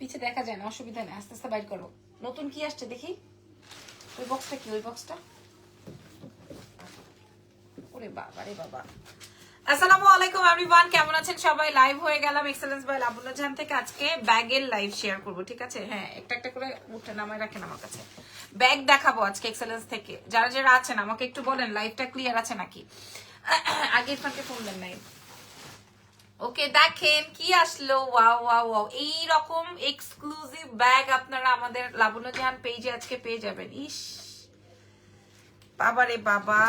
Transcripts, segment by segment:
নিচে দেখা যায় না, অসুবিধা নেই, আস্তে আস্তে বাইর করো। নতুন কি আসছে দেখি, ওই বক্সটা কি, ওই বক্সটা, ওরে বাবা রে বাবা। আসসালামু আলাইকুম এভরিওয়ান, কেমন আছেন সবাই? লাইভ হয়ে গেলাম এক্সেলেন্স বাই লাবণ্য জাহান থেকে। আজকে ব্যাগের লাইভ শেয়ার করবো, ঠিক আছে? হ্যাঁ, একটা একটা করে উঠে নামায় রাখেন আমার কাছে। ব্যাগ দেখাবো আজকে এক্সেলেন্স থেকে। যারা যারা আছেন আমাকে একটু বলেন লাইভটা ক্লিয়ার আছে নাকি। আগে ফাঁকে ফোন দেন নাই। ওকে, দেখেন কি আসলো, ওয়াও ওয়াও ওয়াও, এইরকম এক্সক্লুসিভ ব্যাগ আপনারা আমাদের লাবণ্য জাহান পেজে আজকে পেয়ে যাবেন। ইস বাবা রে বাবা,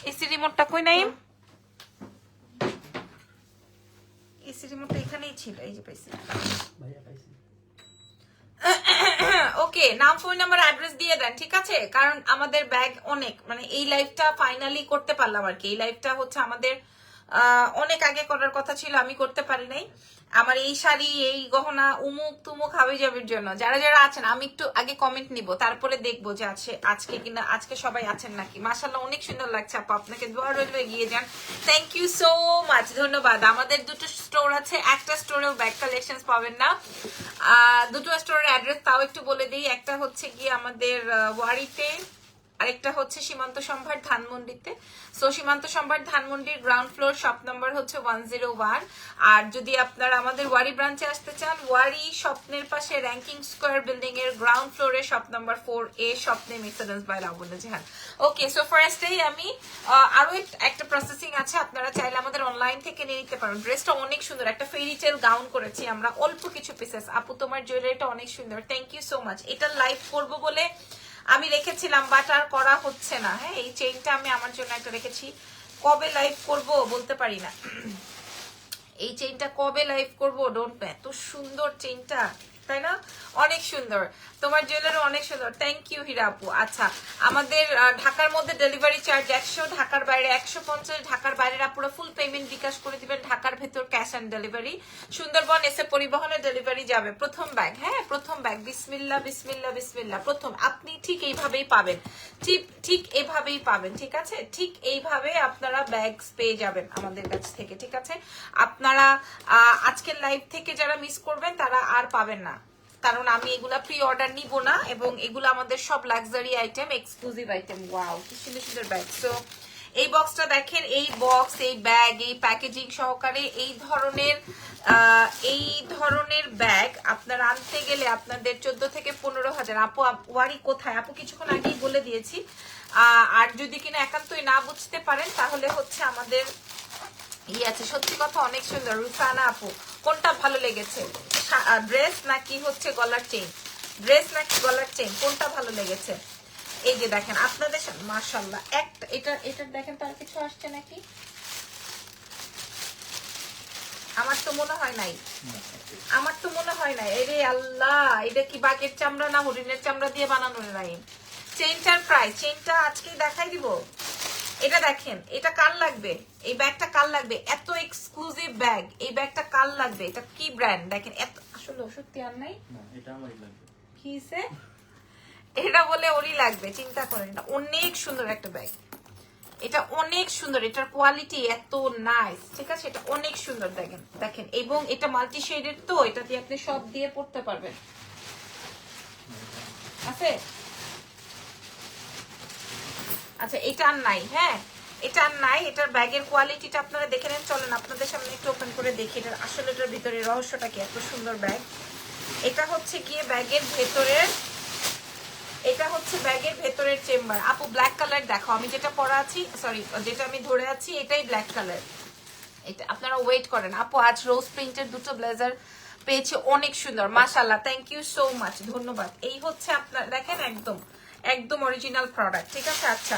এসি রিমোটটা কই নাই? এসি রিমোটটা এখানেই ছিল, এই যে পাইছি। ওকে, নাম, ফোন নাম্বার, অ্যাড্রেস দিয়ে দেন, ঠিক আছে? কারণ আমাদের ব্যাগ অনেক, মানে এই লাইভটা ফাইনালি করতে পারলাম আর কি। এই লাইভটা হচ্ছে আমাদের অনেক আগে করার কথা ছিল, আমি করতে পারি নাই। আমার এই শাড়ি, এই গহনা, উমুক তুমুক হাবি যাবির জন্য যারা যারা আছেন, আমি একটু আগে কমেন্ট নিব, তারপরে দেখবো যে আছে আজকে কিনা, আজকে সবাই আছেন নাকি। মাশাআল্লাহ, অনেক সুন্দর লাগছে আপু, আপনাকে দোয়া রইল, এগিয়ে যান। থ্যাংক ইউ সো মাচ, ধন্যবাদ। আমাদের দুটো স্টোর আছে, একটা স্টোরেও ব্যাগ কালেকশন পাবেন না। দুটো স্টোরের অ্যাড্রেস তাও একটু বলে দিই। একটা হচ্ছে গিয়ে আমাদের ওয়ারিতে, আরেকটা হচ্ছে সীমান্ত সম্ভার ধানমন্ডিতে। সো সীমান্ত সম্ভার ধানমন্ডির গ্রাউন্ড ফ্লোর, শপ নাম্বার হচ্ছে 101। আর যদি আপনারা আমাদের ওয়ারি ব্রাঞ্চে আসতে চান, ওয়ারি স্বপ্নের পাশে র্যাঙ্কিং স্কোয়ার বিল্ডিং এর গ্রাউন্ড ফ্লোরে শপ নাম্বার 4A, স্বপ্নে excellence by Labonno Jahan. Okay, so ফার্স্টেই আমি আরো একটা প্রসেসিং আছে, আপনারা চাইলে আমাদের অনলাইন থেকে নিয়ে নিতে পারেন। ড্রেসটা অনেক সুন্দর, একটা ফেরি টেল গাউন করেছি আমরা, অল্প কিছু পিসেস। আপু তোমার জুয়েলারিটা অনেক সুন্দর, থ্যাংক ইউ সো মাচ। এটা লাইভ করবো বলে আমি রেখেছিলাম, বাট আর করা হচ্ছে না। হ্যাঁ, এই চেইনটা আমি আমার জন্য একটা রেখেছি, কবে লাইভ করব বলতে পারি না। এই চেইনটা কবে লাইভ করব ডোন্ট নো। এত সুন্দর চেইনটা, তাই না? অনেক সুন্দর, তোমার জুয়েলারি অনেক সুন্দর, থ্যাংক ইউ হীরা আপু। আচ্ছা, আমাদের ঢাকার মধ্যে ডেলিভারি চার্জ 100, ঢাকার বাইরে 150। ঢাকার বাইরের আপুরা ফুল পেমেন্ট বিকাশ করে দিবেন, ঢাকার ভেতর ক্যাশ অন ডেলিভারি। সুন্দরবন এসে পরিবহনে ডেলিভারি যাবে। প্রথম ব্যাগ, হ্যাঁ প্রথম ব্যাগ, বিসমিল্লা বিসমিল্লা বিসমিল্লা, প্রথম আপনি ঠিক এইভাবেই পাবেন, ঠিক এইভাবেই পাবেন, ঠিক আছে? ঠিক এইভাবে আপনারা ব্যাগস পেয়ে যাবেন আমাদের কাছ থেকে, ঠিক আছে? আপনারা আজকের লাইভ থেকে যারা মিস করবেন তারা আর পাবেন না, কারণ আমি এগুলা প্রি অর্ডার নিব না, এবং এগুলো আমাদের সব luxury item, exclusive item. Wow, কি সুন্দর সুন্দর ব্যাগ। সো এই বক্সটা দেখেন, এই বক্স, এই ব্যাগ, এই প্যাকেজিং সহকারে এই ধরনের ব্যাগ আপনারা আনতে গেলে আপনাদের 14 থেকে 15,000। আপু ওয়ারি কোথায়? আপু কিছুক্ষণ আগেই বলে দিয়েছি। আর যদি কিনা একান্তই না বুঝতে পারেন তাহলে হচ্ছে আমাদের আছে। সত্যি কথা অনেক সুন্দর। রুফানা আপু, কোনটা ভালো লেগেছে, ড্রেস নাকি হচ্ছে গলার চেইন? ড্রেস নাকি গলার চেইন, কোনটা ভালো লেগেছে? এই যে দেখেন আপনাদের, মাশাআল্লাহ, একটা এটা দেখেন, তার কিছু আসছে নাকি? আমার তো মনে হয় নাই, আমার তো মনে হয় নাই। এরে আল্লাহ, এটা কি বাঘের চামড়া না হরিণের চামড়া দিয়ে বানানো? নাই। চেইনটার প্রাইস, চেইনটা আজকেই দেখাই দিব। এটা দেখেন, এটা কার লাগবে? এই ব্যাগটা কার লাগবে? এত এক্সক্লুসিভ ব্যাগ, এই ব্যাগটা কার লাগবে? এটা কি ব্র্যান্ড দেখেন, এত আসলে সত্যি আর নাই, এটা আমারই লাগবে। কিসে এটা বলে ওরই লাগবে, চিন্তা করেন। এটা অনেক সুন্দর একটা ব্যাগ, এটা অনেক সুন্দর, এটার কোয়ালিটি এত নাইস, ঠিক আছে? এটা অনেক সুন্দর, দেখেন দেখেন, এবং এটা মাল্টি শেডের, তো এটা দিয়ে আপনি সব দিয়ে পড়তে পারবেন। আছে? আচ্ছা, এটা আর নাই। হ্যাঁ, এটা আর নাই। এটার ব্যাগের কোয়ালিটিটা আপনারা দেখে নেন। চলেন আপনাদের সামনে একটু ওপেন করে দেখি এটার আসলে এটার ভিতরে রহস্যটা কি। এত সুন্দর ব্যাগ, এটা হচ্ছে গিয়ে ব্যাগের ভেতরের, এটা হচ্ছে ব্যাগের ভেতরের চেম্বার। আপু ব্ল্যাক কালার দেখো, আমি যেটা পরা আছি, সরি যেটা আমি ধরে আছি এটাই ব্ল্যাক কালার। এটা আপনারা ওয়েট করেন। আপু আজ রোজ প্রিন্টের দুটো ব্লেজার পেয়েছি, অনেক সুন্দর, মাশাআল্লাহ, থ্যাংক ইউ সো মাচ, ধন্যবাদ। এই হচ্ছে আপনার দেখেন, একদম একদম অরিজিনাল প্রোডাক্ট, ঠিক আছে? আচ্ছা,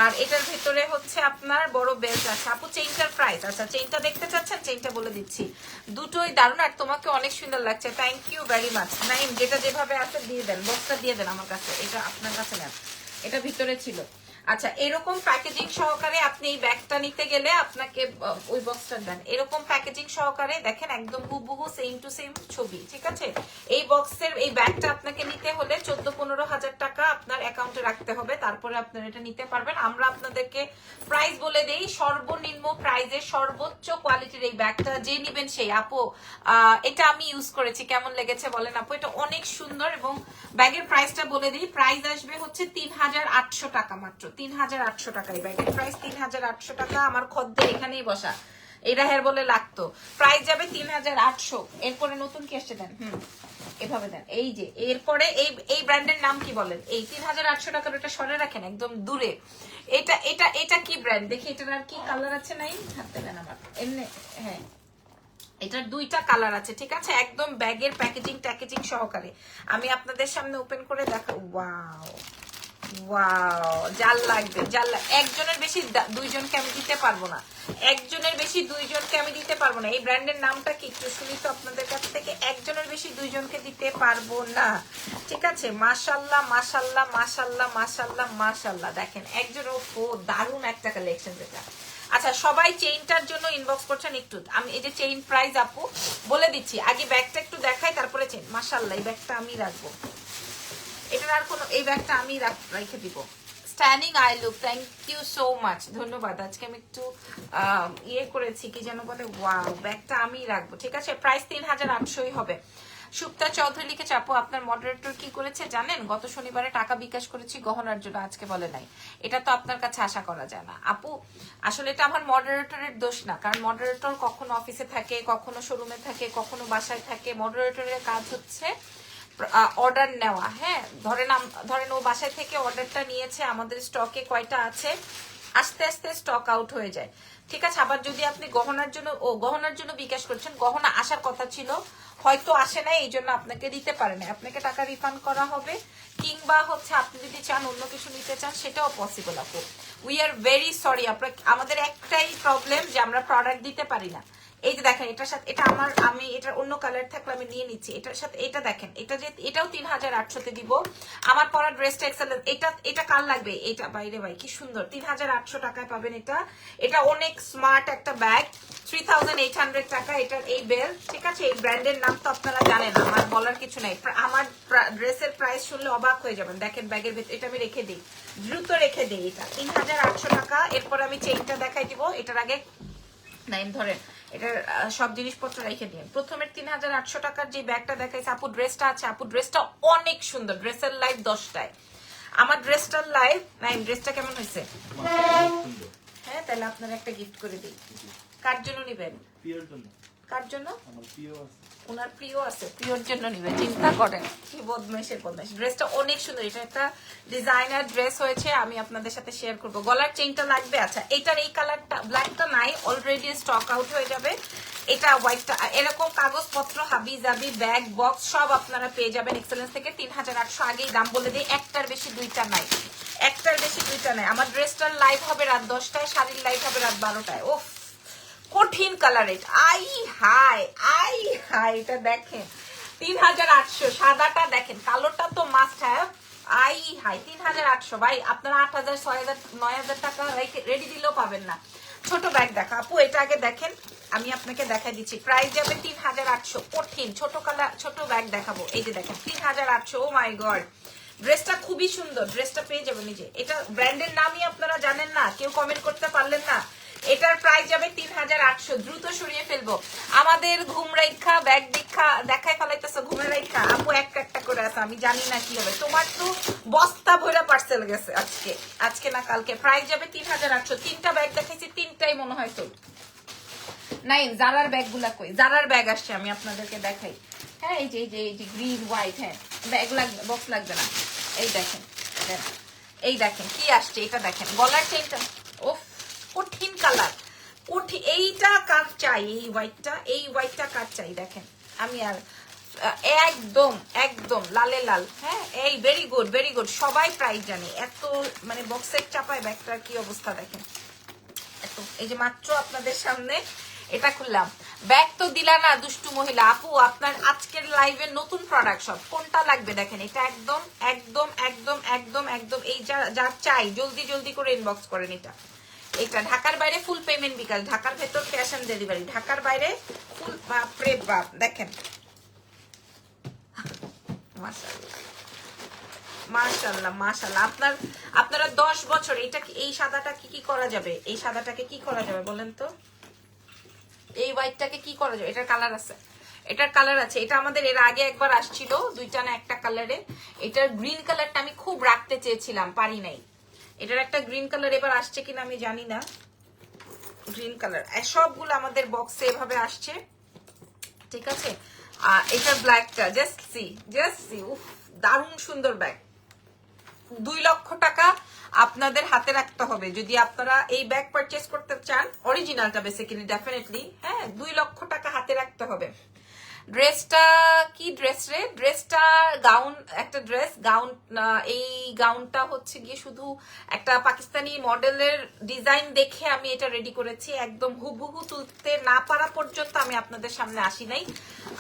আর এটার ভেতরে হচ্ছে আপনার বড় বেল্ট আছে। আপু চেইনটার প্রাইস, আচ্ছা চেইনটা দেখতে চাচ্ছেন? চেইনটা বলে দিচ্ছি, দুটোই দারুণ, আর তোমাকে অনেক সুন্দর লাগছে, thank you very much. Naim, যেটা যেভাবে আছে দিয়ে দেন, বক্সটা দিয়ে দেন আমার কাছে, এটা আপনার কাছে নেন, এটা ভিতরে ছিল। আচ্ছা, এরকম প্যাকেজিং সহকারে আপনি এই ব্যাগটা নিতে গেলে আপনাকে ওই বক্সটা দেন, এরকম প্যাকেজিং সহকারে দেখেন একদম হুবহু সেম টু সেম ছবি, ঠিক আছে? এই বক্সের এই ব্যাগটা আপনাকে নিতে হলে 14-15 হাজার টাকা আপনার অ্যাকাউন্টে রাখতে হবে, তারপরে আপনারা এটা নিতে পারবেন। আমরা আপনাদেরকে প্রাইস বলে দেই, সর্বনিম্ন প্রাইজের সর্বোচ্চ কোয়ালিটির এই ব্যাগটা যে নিবেন সেই। আপু এটা আমি ইউজ করেছি, কেমন লেগেছে বলেন আপু? এটা অনেক সুন্দর এবং ব্যাগের প্রাইসটা বলে দিই, প্রাইস আসবে হচ্ছে 3800 টাকা, মাত্র 3800 টাকা। এই ব্যাগের প্রাইস 3800 টাকা। আমার খদ্দের এখানেই বসা, এটা হের বলে লাগতো। প্রাইস যাবে 3800। এরপরে নতুন কি আসছে দেন, এভাবে দেন। এই যে এরপরে এই ব্র্যান্ডের নাম কি বলেন? এই 3800 টাকার ওটা সরে রাখেন একদম দূরে। এটা এটা এটা কি ব্র্যান্ড দেখি, এটার আর কি কালার আছে? নাই হাতে দেন আমার এমনি। হ্যাঁ, এটার দুইটা কালার আছে, ঠিক আছে? একদম ব্যাগের প্যাকেজিং সহকারে আমি আপনাদের সামনে ওপেন করে দেখাবো। ওয়াও ওয়াও, জাল লাগবে, জাল। একজনের বেশি দুইজনকে আমি দিতে পারবো না, একজনের বেশি দুইজনকে আমি দিতে পারবো না। এই ব্র্যান্ডের নামটা কি একটু শুনি তো আপনাদের কাছ থেকে। একজনের বেশি দুইজনকে দিতে পারবো না, ঠিক আছে? মাশাল্লাহ মাশাল্লাহ মাশাল্লাহ মাশাল্লাহ মাশাল্লাহ। দেখেন একজন, ও দারুণ একটা কালেকশন যেটা। আচ্ছা, সবাই চেইনটার জন্য ইনবক্স করছেন একটু, আমি এই যে চেইন প্রাইস আপু বলে দিচ্ছি। আগে ব্যাগটা একটু দেখাই, তারপরে চেইন। মাশাল্লাহ, এই ব্যাগটা আমি রাখবো, এটার আর কোনো, এই ব্যাগটা আমি রেখে দিব। Standing eye look, thank you so much, ধন্যবাদ। আজকে আমি একটু ইয়ে করেছি, কি যেন বলে, ওয়াও, ব্যাগটা আমি রাখবো, ঠিক আছে? প্রাইস 3800ই হবে। সুপ্তা চৌধুরী লিখেছে, আপু আপনার মডারেটর কি করেছে জানেন? গত শনিবারে টাকা বিকাশ করেছি গহনার জন্য, আজকে বলে নাই। এটা তো আপনার কাছে আশা করা যায় না আপু। আসলে এটা আমার মডারেটরের দোষ না, কারণ মডারেটর কখনো অফিসে থাকে, কখনো শোরুমে থাকে, কখনো বাসায় থাকে। মডারেটরের কাজ হচ্ছে অর্ডার নেওয়া। হ্যাঁ, ধরেন ও বাসায় থেকে অর্ডারটা নিয়েছে, আমাদের স্টকে কয়টা আছে, আস্তে আস্তে স্টক আউট হয়ে যায়, ঠিক আছে? আবার যদি আপনি গহনার জন্য বিকাশ করছেন, গহনা আসার কথা ছিল, হয়তো আসে নাই, এই জন্য আপনাকে দিতে পারে না, আপনাকে টাকা রিফান্ড করা হবে। কিংবা হচ্ছে আপনি যদি চান অন্য কিছু নিতে চান, সেটাও পসিবল আপু। উই আর ভেরি সরি, আমাদের একটাই প্রবলেম যে আমরা প্রোডাক্ট দিতে পারি না। এই যে দেখেন, এটার সাথে এটা আমি এটার অন্য কালার থাকলে আমি নিয়ে নিচ্ছি। এটার সাথে এটা দেখেন, এটা যে এটাও 3800 দিব। আমার পরা ড্রেসটা এক্সেলেন্ট। এটা কার লাগবে? এটা বাইরে ভাই কি সুন্দর, 3800 টাকায় পাবেন এটা। এটা অনেক স্মার্ট একটা ব্যাগ, 3800 টাকা এটার এই বেল, ঠিক আছে? এই ব্র্যান্ডের নাম তো আপনারা জানেন, আমার বলার কিছু নাই। আমার ড্রেসের প্রাইস শুনলে অবাক হয়ে যাবেন। দেখেন ব্যাগের ভেতর, এটা আমি রেখে দিই, দ্রুত রেখে দিই। এটা 3800 টাকা। এরপর আমি চেইনটা দেখাই দিব। এটার আগে নাইন ধরেন, এটার সব জিনিসপত্র রেখে দিন। প্রথমের 3800 টাকার যে ব্যাগটা দেখাইছে আপু, ড্রেসটা আছে আপু, ড্রেসটা অনেক সুন্দর। ড্রেসের লাইভ 10টায়, আমার ড্রেসটার লাইভ। নাইন, ড্রেসটা কেমন হয়েছে? হ্যাঁ, তাহলে আপনার একটা গিফট করে দিই। কার জন্য নিবেন? কার জন্য? ওনার প্রিয় আছে, প্রিয়র জন্য নিবে, চিন্তা করেন কি বদমাইশের বদমাইশ। ড্রেসটা অনেক সুন্দর, এটা একটা ডিজাইনার ড্রেস হয়েছে, আমি আপনাদের সাথে শেয়ার করব। গলার চেইনটা লাগবে। আচ্ছা, এটার এই কালারটা ব্ল্যাকটা নাই, অলরেডি স্টক আউট হয়ে যাবে। এটা হোয়াইটটা, এরকম কাগজপত্র হাবি জাবি ব্যাগ বক্স সব আপনারা পেয়ে যাবেন এক্সেলেন্স থেকে। 3800 আগেই দাম বলে দিই, একটার বেশি দুইটা নাই, একটার বেশি দুইটা নাই। আমার ড্রেসটার লাইভ হবে রাত 10টায়, শাড়ির লাইভ হবে রাত 12টায়। ওফ, কঠিন কালার এটা, আই হাই আই হাই। এটা দেখেন 3800, সাদাটা দেখেন, কালোটা তো মাস্ট হ্যাভ। আই হাই 3800 ভাই, আপনারা 8000 6000 9000 টাকা রেডি দিলেও পাবেন না। ছোট ব্যাগ দেখা আপু, এটা আগে দেখেন, আমি আপনাকে দেখাই দিচ্ছি। প্রাইস যাবে 3800। কঠিন ছোট ব্যাগ দেখাবো। এই যে দেখেন 3800। ও মাই গড, ড্রেসটা খুবই সুন্দর, ড্রেসটা পেয়ে যাবেন নিজে। এটা ব্র্যান্ডের নামই আপনারা জানেন না, কেউ কমেন্ট করতে পারলেন না। এটার প্রাইস যাবে 3800। দ্রুত সরিয়ে ফেলবো। আমাদের ঘুম রেখা ব্যাগ দেখায় ফেলাইতেছে, ঘুমের রেখা আপু একটা করে আছে, আমি জানি না কি হবে। তোমার তো বস্তা ভরা পার্সেল গেছে আজকে না কালকে। প্রাইস যাবে 3800। 3টা ব্যাগ দেখাইছি, 3টাই মনে হয় তো নাই। জারার ব্যাগ গুলা কই? জারার ব্যাগ আসছে, আমি আপনাদেরকে দেখাই। হ্যাঁ, এই যে গ্রিন হোয়াইট। হ্যাঁ, ব্যাগ লাগবে, বক্স লাগবে না। এই দেখেন, এই দেখেন কি আসছে, এটা দেখেন গলার চেইনটা। ওফ, কঠিন কালার, কঠিন। এইটা কার চাই? এই হোয়াইটটা কার চাই? দেখেন, আমি আর একদম লালে লাল। হ্যাঁ, এই ভেরি গুড। সবাই প্রাইস জানে, এত মানে বক্সের চাপায় ব্যাগটার কি অবস্থা দেখেন। এত, এই যে মাত্র আপনাদের সামনে এটা খুললাম। ব্যাগ তো দিলা না দুষ্টু মহিলা। আপু আপনার আজকের লাইভের নতুন প্রোডাক্ট সব কোনটা লাগবে দেখেন, এটা একদম একদম একদম একদম একদম এই যা চাই জলদি জলদি করে ইনবক্স করেন। এটা ঢাকার বাইরে ফুল পেমেন্ট বিকাশ, ঢাকার ভেতর ক্যাশ অন ডেলিভারি, ঢাকার বাইরে ফুল। বাপরে বাপ দেখেন মাশাআল্লাহ মাশাআল্লাহ মাশাআল্লাহ। আপনারা 10 বছর এটা এই সাদাটা কি করা যাবে, এই সাদাটাকে কি করা যাবে বলেন তো, এই হোয়াইটটাকে কি করা যাবে? এটার কালার আছে, এটার কালার আছে। এটা আমাদের এর আগে একবার আসছিল দুইটা না একটা কালারে। এটার গ্রিন কালারটা আমি খুব রাখতে চেয়েছিলাম, পারি নাই। এটার একটা গ্রিন কালার এবার আসছে কিনা আমি জানি না। গ্রিন কালার সবগুলো আমাদের বক্সে এভাবে আসছে, ঠিক আছে। এটার ব্ল্যাকটা জাস্ট সি উফ দারুণ সুন্দর ব্যাগ। 2 লক্ষ টাকা আপনাদের হাতে রাখতে হবে যদি আপনারা এই ব্যাগ পারচেজ করতে চান, অরিজিনালটা বেসিক্যালি ডেফিনেটলি। হ্যাঁ 2 লক্ষ টাকা হাতে রাখতে হবে। ড্রেসটা কি ড্রেস রে? ড্রেসটা গাউন, একটা ড্রেস গাউন। এই গাউনটা হচ্ছে গিয়ে শুধু একটা পাকিস্তানি মডেলের ডিজাইন দেখে আমি এটা রেডি করেছি। একদম হুবহু তুলতে না পারা পর্যন্ত আমি আপনাদের সামনে আসি নাই।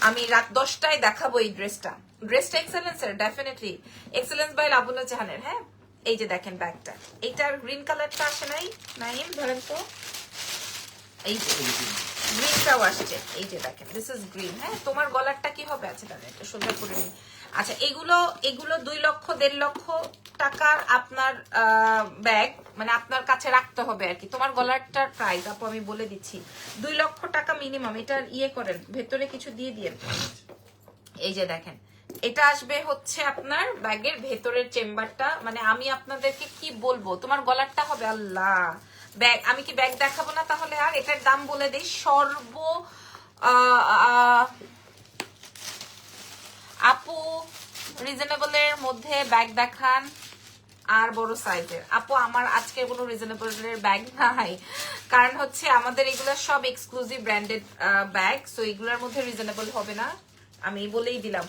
আমি রাত 10টায় দেখাবো এই ড্রেসটা। ড্রেসটা এক্সেলেন্সের, ডেফিনেটলি এক্সেলেন্স বাই লাবুনা জাহানের। হ্যাঁ এই যে দেখেন ব্যাগটা, এইটার গ্রিন কালারটা আসে নাই, নাইম ধরেন তো, এই গ্রিনটাও আসছে, এই যে দেখেন দিস ইজ গ্রিন। হ্যাঁ তোমার গলারটা কি হবে? আচ্ছা দাঁড়া এটা সোজা করে নিই। আচ্ছা এগুলো 2 লক্ষ 1.5 লক্ষ টাকার আপনার ব্যাগ, মানে আপনার কাছে রাখতে হবে আর কি। তোমার গলারটার প্রাইস আপু আমি বলে দিচ্ছি 2 লক্ষ টাকা মিনিমাম। এটার ইয়ে করেন, ভেতরে কিছু দিয়ে দিয়েন। এই যে দেখেন এটা আসবে হচ্ছে আপনার ব্যাগের ভেতরের চেম্বারটা। মানে আমি আপনাদেরকে কি বলবো, তোমার গলারটা হবে আল্লাহ ব্যাগ। আমি কি ব্যাগ দেখাবো না তাহলে? আর এটার দাম বলে দিই, আপু রিজনেবলের মধ্যে ব্যাগ দেখান আর বড় সাইজের। আপু আমার আজকে কোনো রিজনেবলের ব্যাগ নাই, কারণ হচ্ছে আমাদের এগুলো সব এক্সক্লুসিভ ব্র্যান্ডেড ব্যাগ, সো এগুলোর মধ্যে রিজনেবল হবে না, আমি বলেই দিলাম।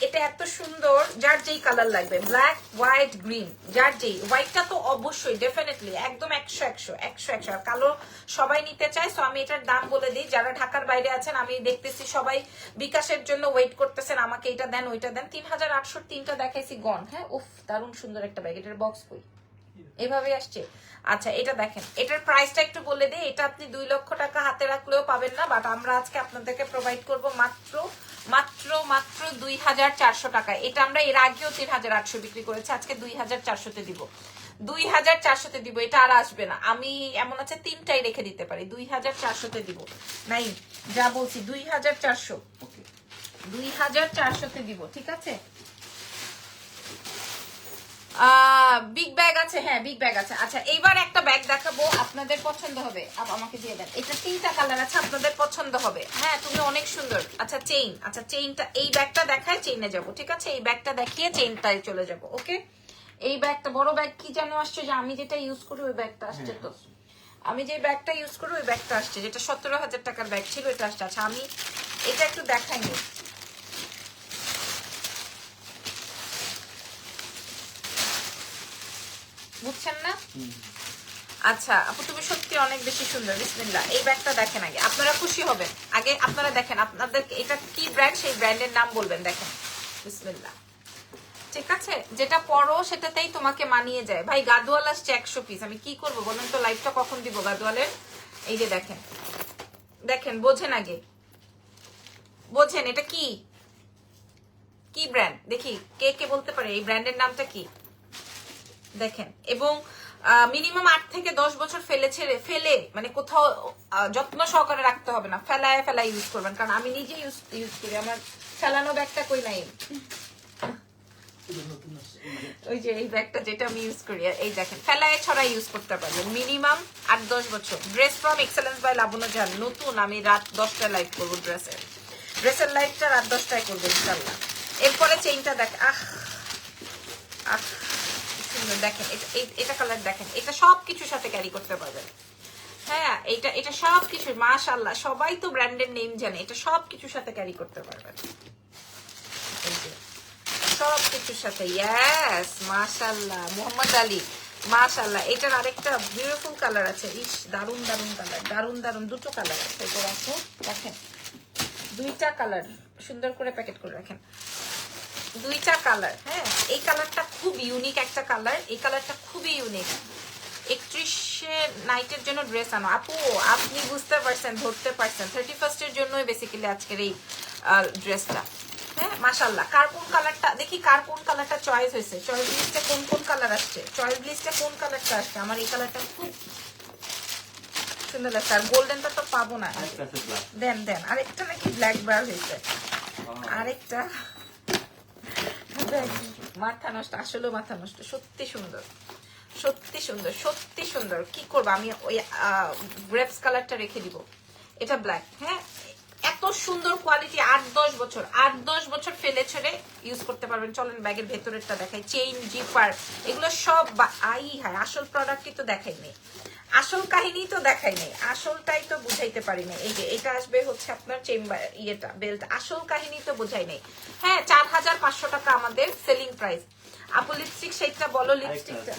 এটা এত সুন্দর, যার যেই কালার লাগবে, ব্ল্যাক হোয়াইট গ্রিন, যার যেই। হোয়াইটটা তো অবশ্যই ডেফিনেটলি একদম 100 আর কালো সবাই নিতে চায়। সো আমি এটার দাম বলে দিই, যারা ঢাকার বাইরে আছেন আমি দেখতেছি সবাই বিকাশের জন্য ওয়েট করতেছেন, আমাকে এটা দেন ওইটা দেন। 3800 তিনটা দেখাইছি গন। হ্যাঁ উফ দারুণ সুন্দর একটা ব্যাগ। এটার বক্স কই? এভাবে আসছে। আচ্ছা এটা দেখেন, এটার প্রাইসটা একটু বলে দিই। এটা আপনি 2 লক্ষ টাকা হাতে রাখলেও পাবেন না, বাট আমরা আজকে আপনাদেরকে প্রোভাইড করব মাত্র 2400 টাকায়। এটা আমরা এর আগেও 3800 বিক্রি করেছি, আজকে 2400-তে দিব। 2400-তে দিব, এটা আর আসবে না। আমি এমন আছে 3টাই রেখে দিতে পারি, 2400-তে দিব। নাই যা বলছি 2400-তে দিব, ঠিক আছে। বিগ ব্যাগ আছে, হ্যাঁ বিগ ব্যাগ আছে। আচ্ছা এইবার একটা ব্যাগ দেখাবো, আপনাদের পছন্দ হবে। আমাকে দিয়ে দেন, এটা 3টা কালার আছে, আপনাদের পছন্দ হবে। হ্যাঁ তুমি অনেক সুন্দর। আচ্ছা চেইন, আচ্ছা চেইনটা, এই ব্যাগটা দেখায় চেইনে যাব, ঠিক আছে। এই ব্যাগটা দেখিয়ে চেইনটায় চলে যাব, ওকে। এই ব্যাগটা বড় ব্যাগ কি যেন আসছে, যে আমি যেটা ইউজ করি ওই ব্যাগটা আসছে। তো আমি যে ব্যাগটা ইউজ করি ওই ব্যাগটা আসছে, যেটা 17,000 টাকার ব্যাগ ছিল এটা আসছে। আচ্ছা আমি এটা একটু দেখাইনি, বুঝছেন না? আচ্ছা আপু তুমি সত্যি অনেক বেশি সুন্দর, বিসমিল্লাহ। এই ব্যাগটা দেখেন আগে, আপনারা খুশি হবেন। আগে আপনারা দেখেন, আপনাদের এটা কি ব্র্যান্ড সেই ব্র্যান্ডের নাম বলবেন। দেখেন বিসমিল্লাহ, ঠিক আছে। যেটা পরো সেটাতেই তোমাকে মানিয়ে যায়। ভাই গাদোয়াল আসছে 100 পিস, আমি কি করবো বলেন তো? লাইভটা কখন দিব গাদোয়ালের? এই যে দেখেন, দেখেন বোঝেন, আগে বোঝেন এটা কি কি ব্র্যান্ড দেখি, কে কে বলতে পারে এই ব্র্যান্ডের নামটা কি? দেখেন, এবং মিনিমাম 8 থেকে 10 বছর ফেলে মানে কোথাও যত্ন সহকারে রাখতে হবে না, ফেলায় ইউজ করবেন। কারণ আমি নিজে ইউজ করি, আমার ফেলানো ব্যাগটা কই নাই। ওই যে এই ব্যাগটা যেটা আমি ইউজ করি, এই দেখেন ফেলায় ছড়াই ইউজ করতে পারবেন মিনিমাম 8-10 বছর। ড্রেস ফ্রম এক্সেলেন্স বাই লাবুনা জাহান, নতুন। আমি রাত 10টায় লাইভ করবো, ড্রেসের লাইভটা রাত 10টায় করবো ইনশাল্লাহ। এরপরে চেইনটা দেখ, দেখেন এটা কালার দেখেন, এটা সবকিছুর সাথে ক্যারি করতে পারবেন। হ্যাঁ এটা সবকিছু মাশাআল্লাহ, সবাই তো ব্র্যান্ডের নেম জানে, এটা সবকিছুর সাথে ক্যারি করতে পারবেন। সবকিছুর সাথে, ইয়েস মাশাআল্লাহ। মোহাম্মদ আলী, মাশাআল্লাহ। এটার আরেকটা বিউটিফুল কালার আছে। ইস, দারুন দারুন কালার, দারুন দারুন দুটো কালার আছে। এটা রাখো, দেখেন দুইটা কালার সুন্দর করে প্যাকেট করে রাখেন, দুইটা কালার। হ্যাঁ, এই কালারটা খুব ইউনিক একটা কালার, এই কালারটা খুবই ইউনিক। 31 নাইটের জন্য ড্রেস আনো আপু, আপনি বুঝতে পারছেন, ধরতে পারছেন। 31 এর জন্যই বেসিক্যালি আজকের এই ড্রেসটা। হ্যাঁ মাশাআল্লাহ। কার কোন কালারটা দেখি, কার কোন কালারটা চয়েস হয়েছে, চয়েস লিস্টে কোন কোন কালার আসছে, চয়েস লিস্টে কোন কালারটা আসছে। আমার এই কালারটা খুব সুন্দর লাগছে। আর গোল্ডেনটা তো পাবো না, দেন দেন। আরেকটা নাকি ব্ল্যাক বার হয়েছে, আরেকটা মাথা নষ্ট, আসলে মাথা নষ্ট। সত্যি সুন্দর, সত্যি সুন্দর, সত্যি সুন্দর। কি করবো আমি, ওই গ্রেপস কালারটা রেখে দিব। এটা ব্ল্যাক। হ্যাঁ, এত সুন্দর কোয়ালিটি, 8-10 বছর, 8-10 বছর ফেলে ছেড়ে ইউজ করতে পারবেন। চলেন ব্যাগের ভেতরেরটা দেখাই। চেইন, জিপার, এগুলো সব হায়, আসল প্রোডাক্টই তো দেখাই নেই, আসল কাহিনী তো দেখাই নেই, আসলটাই তো বুঝাইতে পারি না। এই যে এটা আসবে হচ্ছে আপনার চেম্বার ইয়েটা বেল্ট, আসল কাহিনী তো বুঝাই নেই। হ্যাঁ, 4500 টাকা আমাদের সেলিং প্রাইস। আপু লিপস্টিক সেইটা বলো, লিপস্টিকটা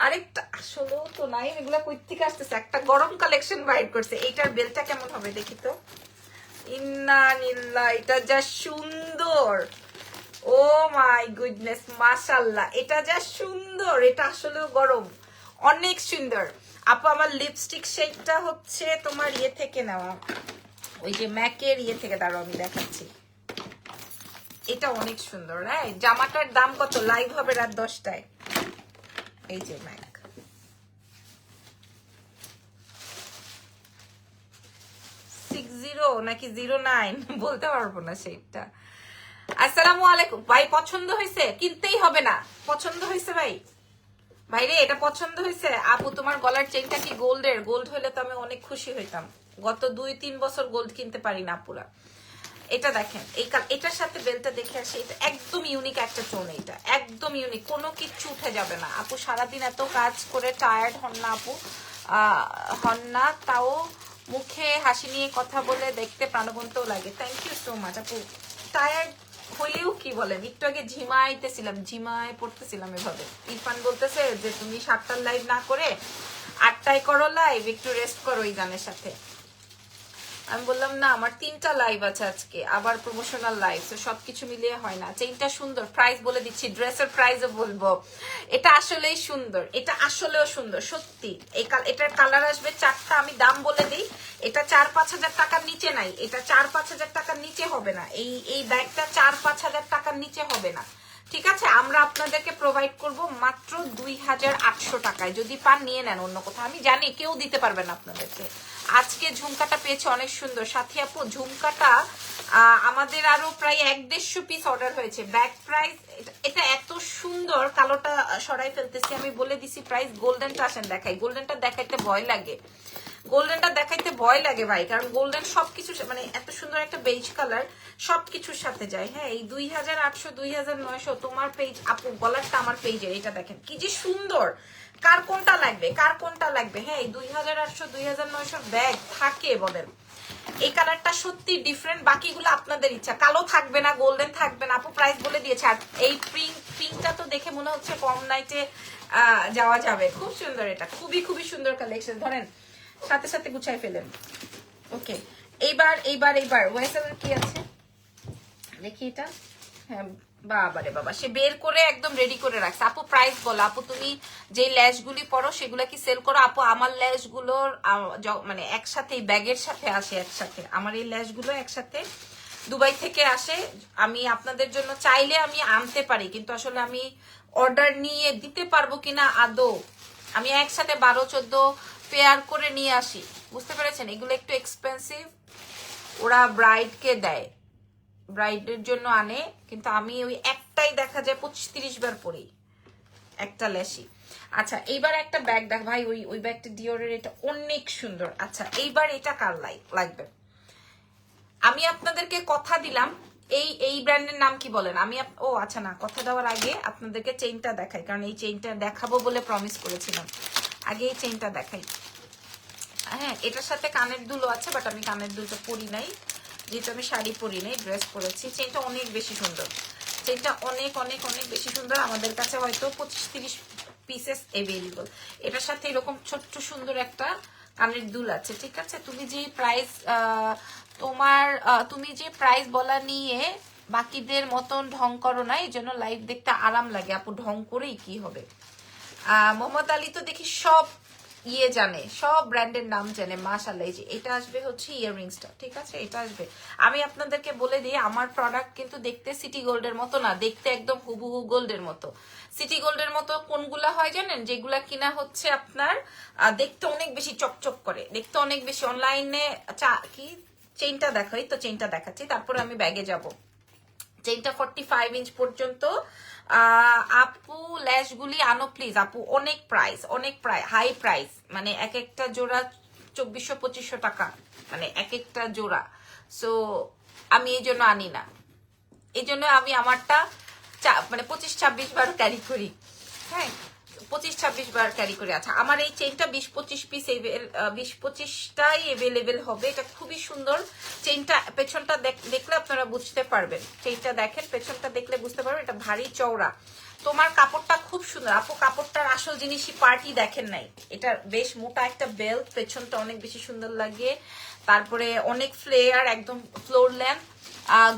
আরেকটা আসলেও তো নাই, এগুলা কই থেকে আসতেছে। একটা গরম কালেকশন বাইর করছে। এইটার বেলটা কেমন হবে দেখি তো। ইন্নালিল্লাহ, এটা যা সুন্দর, ও মাই গুডনেস, মাশাআল্লাহ, এটা যা সুন্দর। এটা আসলেও গরম, অনেক সুন্দর। আপু আমার লিপস্টিক শেডটা হচ্ছে তোমার ইয়ে থেকে নেওয়া, ওই যে ম্যাকের ইয়ে থেকে। দাঁড়াও আমি দেখাচ্ছি। এটা অনেক সুন্দর। হ্যাঁ, জামাটার দাম কত, লাইভ হবে রাত 10টায়। এই যে ম্যাক, 60 নাকি 09 বলতে পারবো না সেইটা। আসসালামু আলাইকুম ভাই, পছন্দ হয়েছে? কিনতেই হবে না, পছন্দ হয়েছে ভাই? ভাইরে এটা পছন্দ হয়েছে? আপু তোমার গলার চেইনটা কি গোল্ডের? গোল্ড হলে তো আমি অনেক খুশি হইতাম। গত 2-3 বছর গোল্ড কিনতে পারি না পুরা। এটা দেখেন, এটার সাথে বেলটা দেখে আসে। এটা একদম ইউনিক একটা টোন, এটা একদম ইউনিক, কোনো কিচ্ছু উঠে যাবে না। আপু সারাদিন এত কাজ করে টায়ার্ড হন না আপু? হন না, তাও মুখে হাসি নিয়ে কথা বলে দেখতে প্রাণবন্তও লাগে। থ্যাংক ইউ সো মাচ আপু। টায়ার্ড হইলেও কি বলেন, একটু আগে ঝিমাইতেছিলাম, ঝিমায় পড়তেছিলাম এভাবে। ইরফান বলতেছে যে তুমি 7টার লাইভ না করে 8টায় করো লাইভ, একটু রেস্ট করো এই গানের সাথে। আমি বললাম না, আমার 3টা লাইভ আছে আজকে, আবার প্রমোশনাল লাইভ, তো সবকিছু মিলিয়ে হয় না। চেইনটা সুন্দর, প্রাইস বলে দিচ্ছি, ড্রেসের প্রাইসও বলবো। এটা আসলেই সুন্দর, এটা আসলেও সুন্দর সত্যি। এটার কালার আসবে 4টা, আমি দাম বলে দিই। এটা 4-5 হাজার টাকার নিচে নাই, এটা 4-5 হাজার টাকার নিচে হবে না। এই ব্যাগটা 4-5 হাজার টাকার নিচে হবে না, ঠিক আছে? আমরা আপনাদেরকে প্রোভাইড করব মাত্র 2800 টাকায়। যদি পান নিয়ে নেন অন্য কোথাও, আমি জানি কেউ দিতে পারবে না আপনাদেরকে। আজকে ঝুমকাটা পেয়েছে অনেক সুন্দর। সাথী আপু ঝুমকাটা আমাদের আরো প্রায় 1-150 পিস অর্ডার হয়েছে। ব্যাক প্রাইস এটা এত সুন্দর, কালোটা সরাই ফেলতেছি, আমি বলে দিছি প্রাইস। গোল্ডেনটা আসেন দেখাই, গোল্ডেনটা দেখাইতে ভয় লাগে, গোল্ডেনটা দেখাইতে ভয় লাগে ভাই, কারণ গোল্ডেন সবকিছু মানে এত সুন্দর একটা বেজ কালার সবকিছুর সাথে যায়। হ্যাঁ, এই 2800 2900 তোমার পেজ আপু, গলারটা আমার পেজের। এটা দেখেন কি যে সুন্দর, কার কোনটা লাগবে, কার কোনটা লাগবে? হ্যাঁ, এই 2800 2900 ব্যাগ থাকে বলেন। এই কালারটা সত্যি ডিফারেন্ট, বাকিগুলো আপনাদের ইচ্ছা। কালো থাকবে না, গোল্ডেন থাকবে না, আপু প্রাইস বলে দিয়েছে। আর এই পিঙ্কটা তো দেখে মনে হচ্ছে কম নাইটে যাওয়া যাবে। খুব সুন্দর, এটা খুবই খুবই সুন্দর কালেকশন। ধরেন সাথে সাথে গুছাই ফেলেন। ওকে, এইবার ওয়েসেলের কি আছে দেখি এটা। হ্যাঁ বাবারে বাবা, সে বের করে একদম রেডি করে রাখছে। আপু প্রাইস বলো। আপু তুমি যে ল্যাশগুলি পরো সেগুলা কি সেল করো? আপু আমার ল্যাশগুলোর মানে একসাথে ব্যাগের সাথে আসে একসাথে। আমার এই ল্যাশগুলো একসাথে দুবাই থেকে আসে। আমি আপনাদের জন্য চাইলে আমি আনতে পারি, কিন্তু আসলে আমি অর্ডার নিয়ে দিতে পারবো কিনা আদৌ, আমি একসাথে 12-14 পেয়ার করে নিয়ে আসি, বুঝতে পেরেছেন? এগুলো একটু এক্সপেন্সিভ, ওরা ব্রাইডকে দেয়, ব্রাইডের জন্য আনে, কিন্তু আমি ওই একটাই দেখা যায় 25-30 বার পরি একটা ল্যাশি। আচ্ছা এইবার একটা ব্যাগ দেখ ভাই, ওই ব্যাগটা ডিওরের, এটা অনেক সুন্দর। আচ্ছা এইবার এটা কার লাগবে? আমি আপনাদেরকে কথা দিলাম, এই ব্র্যান্ডের নাম কি বলেন? আমি ও আচ্ছা না, কথা দেওয়ার আগে আপনাদেরকে চেইনটা দেখাই, কারণ এই চেইনটা দেখাবো বলে প্রমিস করেছিলাম। আগে এই চেইনটা দেখাই। হ্যাঁ, এটার সাথে কানের দুলও আছে, বাট আমি কানের দুলটা পরি নাই, যেহেতু আমি শাড়ি পরি নাই, ড্রেস পরেছি। চেইনটা অনেক বেশি সুন্দর। চেইনটা অনেক অনেক অনেক বেশি সুন্দর। আমাদের কাছে হয়তো 25-30 পিসেস এভেলেবল। এটার সাথে এরকম ছোট্ট সুন্দর একটা কানের দুল আছে, ঠিক আছে। তুমি যে প্রাইস তুমি যে প্রাইস বলা নিয়ে বাকিদের মতন ঢং করো না, এই জন্য লাইভ দেখতে আরাম লাগে। আপু ঢং করেই কি হবে? মোহাম্মদ আলী তো দেখি সব জানে, সব ব্র্যান্ডের নাম জানে, মাশাআল্লাহ। এই যে এটা আসবে হচ্ছে ইয়াররিংসটা, ঠিক আছে, এটা আসবে। আমি আপনাদেরকে বলে দিই, আমার প্রোডাক্ট কিন্তু দেখতে সিটি গোল্ডের মতো না, দেখতে একদম হুবহু গোল্ডের মতো। সিটি গোল্ডের মতো কোনগুলা হয় জানেন? যেগুলা কিনা হচ্ছে আপনার দেখতে অনেক বেশি চকচক করে, দেখতে অনেক বেশি। অনলাইনে কি চেইনটা দেখাই তো, চেইনটা দেখাচ্ছি, তারপরে আমি ব্যাগে যাব। চেইনটা 45 ইঞ্চ পর্যন্ত। আপু ল্যাশগুলি আনো প্লিজ। আপু অনেক প্রাইস, অনেক হাই প্রাইস, মানে এক একটা জোড়া 2400-2500 টাকা, মানে এক একটা জোড়া। সো আমি এই জন্য আনি না, এই জন্য আমি আমারটা মানে 25-26 বার ক্যারি করি। হ্যাঁ, 25-26 বার ক্যারি করে। আচ্ছা, আমার এই চেইনটা 20-25 পিস 20-25টাই এভেলেবেল হবে। এটা খুবই সুন্দর চেইনটা। পেছনটা দেখলে আপনারা বুঝতে পারবেন, চেইনটা দেখেন, পেছনটা দেখলে বুঝতে পারবেন এটা ভারী চওড়া। তোমার কাপড়টা খুব সুন্দর আপু, কাপড়টার আসল জিনিসই পার্টি দেখেন নাই। এটা বেশ মোটা একটা বেল্ট, পেছনটা অনেক বেশি সুন্দর লাগে। তারপরে অনেক ফ্লেয়ার, একদম ফ্লোর ল্যাম্প।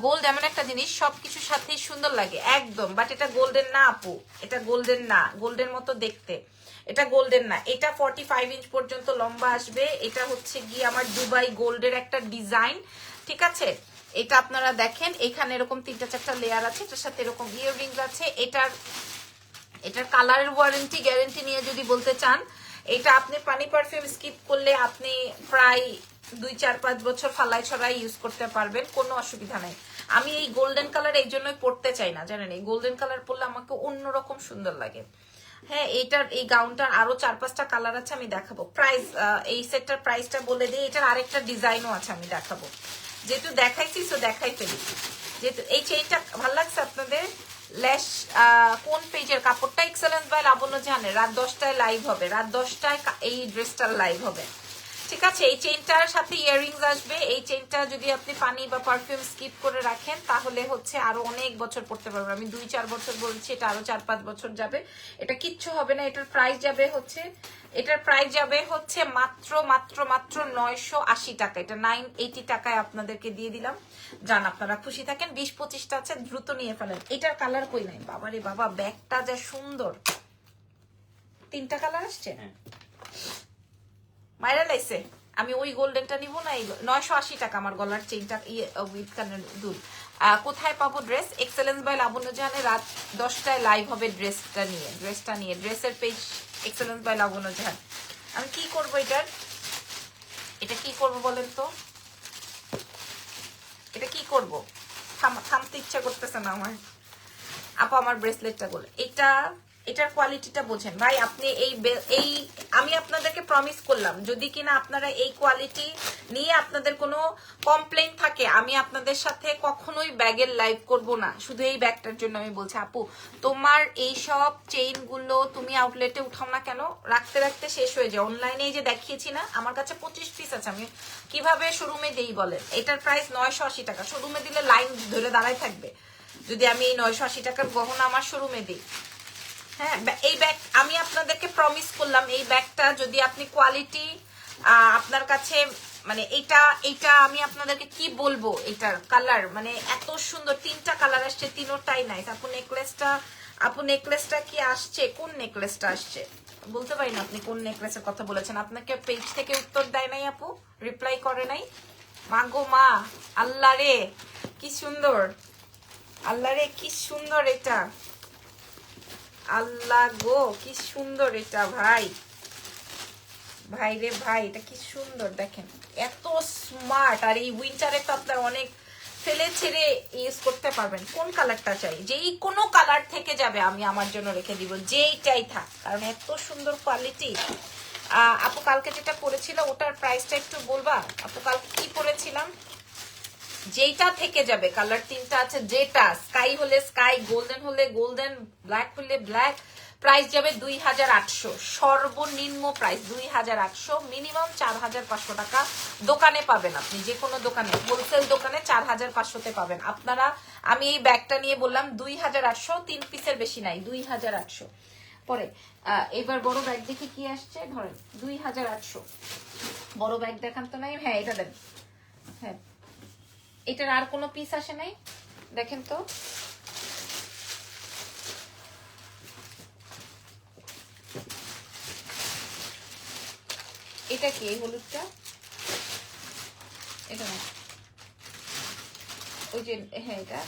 গোল্ড এমন একটা জিনিস সবকিছুর সাথেই সুন্দর লাগে একদম, বাট এটা গোল্ডেন না আপু, এটা গোল্ডেন না, গোল্ডেন মতো দেখতে, এটা গোল্ডেন না। এটা 45 ইঞ্চ পর্যন্ত লম্বা আসবে। এটা হচ্ছে গিয়ে আমার দুবাই গোল্ডের একটা ডিজাইন, ঠিক আছে। এটা আপনারা দেখেন, এখানে এরকম 3-4টা লেয়ার আছে, এটার সাথে এরকম ইয়াররিংস আছে। এটার কালারের ওয়ারেন্টি গ্যারেন্টি নিয়ে যদি বলতে চান, এটা আপনি পানি পারফিউম স্কিপ করলে আপনি প্রায় 2-4-5 বছর ফালাই ছড়াই ইউজ করতে পারবেন, কোনো অসুবিধা নাই। আমি এই গোল্ডেন কালার এই জন্যই পরতে চাই না, জানেন, এই গোল্ডেন কালার পরলে আমাকে অন্যরকম সুন্দর লাগে। হ্যাঁ, এইটার এই গাউনটার আরো 4-5টা কালার আছে, আমি দেখাবো। প্রাইস, এই সেটটার প্রাইসটা বলে দিই। এটার আরেকটা ডিজাইনও আছে, আমি দেখাবো। যেহেতু দেখাইছি তো দেখাই ফেলি। যেহেতু এই চেইনটা ভালো লাগছে আপনাদের, ল্যাশ কোন পেজের কাপড়টা? এক্সেলেন্স বাই লাবণ্য জাহানের। রাত 10টায় লাইভ হবে, রাত 10টায় এই ড্রেসটার লাইভ হবে, ঠিক আছে। এই চেইনটার সাথে ইয়াররিংস আসবে। এই চেইনটা যদি আপনি পানি বা পারফিউম স্কিপ করে রাখেন তাহলে হচ্ছে আরো অনেক বছর পড়তে পারবেন। আমি 2-4 বছর বলছি, এটা আরো 4-5 বছর যাবে, এটা কিচ্ছু হবে না। এটার প্রাইস যাবে হচ্ছে মাত্র মাত্র মাত্র 980 টাকা। এটা 980 টাকায় আপনাদেরকে দিয়ে দিলাম। যান, আপনারা খুশি থাকেন। 20-25টা আছে, দ্রুত নিয়ে ফেলেন। এটার কালার কই নাই বাবারে বাবা, ব্যাগটা যা সুন্দর। 3টা কালার আসছে, মাইরা লাইছে। আমি ওই গোল্ডেনটা নিব না, 980 টাকা আমার গলার চেইনটা উইথ কানের দুল। কোথায় পাবো ড্রেস? এক্সেলেন্স বাই লাবণ্য জাহানে রাত 10টায় লাইভ হবে ড্রেসটা নিয়ে। ড্রেসের পেজ এক্সেলেন্স বাই লাবণ্য জাহান। আমি কি করবো এটা কি করবো বলেন তো, এটা কি করবো? থামতে ইচ্ছা করতেছে না আমার। আপু আমার ব্রেসলেটটা বলে, এটার কোয়ালিটিটা বোঝেন ভাই আপনি। এই আমি আপনাদেরকে প্রমিস করলাম, যদি কিনা আপনারা এই কোয়ালিটি নিয়ে আপনাদের কোনো কমপ্লেইন থাকে, আমি আপনাদের সাথে কখনোই ব্যাগের লাইভ করব না। শুধু এই ব্যাগটার জন্য আমি বলছি, আপু তোমার এই সব চেইন গুলো তুমি আউটলেটে উঠাও না কেন? রাখতে রাখতে শেষ হয়ে যায়। অনলাইনে যে দেখিয়েছি না, আমার কাছে 25 পিস আছে, আমি কিভাবে শোরুমে দেই বলেন? এটার প্রাইস 980 টাকা, শোরুমে দিলে লাইন ধরে দাঁড়ায় থাকবে। যদি আমি এই 980 টাকার গহনা আমার শোরুমে দিই, হ্যাঁ, এই ব্যাগ আমি আপনাদেরকে প্রমিস করলাম, এই ব্যাগটা যদি আপনি কোয়ালিটি আপনার কাছে, মানে এইটা আমি আপনাদেরকে কি বলবো, এটার কালার মানে এত সুন্দর। 3টা কালার আসছে, 3টাই নাইস। আপু নেকলেসটা কি আসছে? কোন নেকলেসটা আসছে বলতে পারি না। আপনি কোন নেকলেসের কথা বলেছেন? আপনাকে পেজ থেকে উত্তর দেয় নাই আপু, রিপ্লাই করে নাই? মাগো মা, আল্লাহ রে কি সুন্দর, আল্লাহ রে কি সুন্দর এটা, আল্লাহ গো কি সুন্দর এটা, ভাই রে ভাই, এটা কি সুন্দর দেখেন, এত স্মার্ট। আর এই উইন্টারে তো আপনার অনেক ফেলে ছেড়ে ইউজ করতে পারবেন। কোন কালারটা চাই? যেই কোনো কালার থেকে যাবে, আমি আমার জন্য রেখে দিব, যেইটাই থাক, কারণ এত সুন্দর কোয়ালিটি। আপু কালকে যেটা পরেছিল ওটার প্রাইসটা একটু বলবা? আপু কালকে কি পরেছিলাম? যেটা থেকে যাবে, কালার 3টা আছে, যেটা স্কাই হলে স্কাই, গোল্ডেন হলে গোল্ডেন, ব্ল্যাক হলে ব্ল্যাক, প্রাইস যাবে 2800, সর্বনিম্ন প্রাইস 2800, মিনিমাম 4500 টাকা দোকানে পাবেন। আপনি যে কোনো দোকানে, হোলসেল দোকানে 4500-তে পাবেন। আপনারা আমি এই ব্যাগটা নিয়ে বললাম 2800, 3 পিসের বেশি নাই, 2800। পরে এবার বড় ব্যাগ দেখি কি আসছে, ধরেন 2800। বড় ব্যাগ দেখান তো নাই, হ্যাঁ এটা দেন, হ্যাঁ এটার আর কোনো পিস আসে নাই, দেখেন তো। এটা কি এই হলুদটা, এটা না, ওই যে হ্যাঁ এটা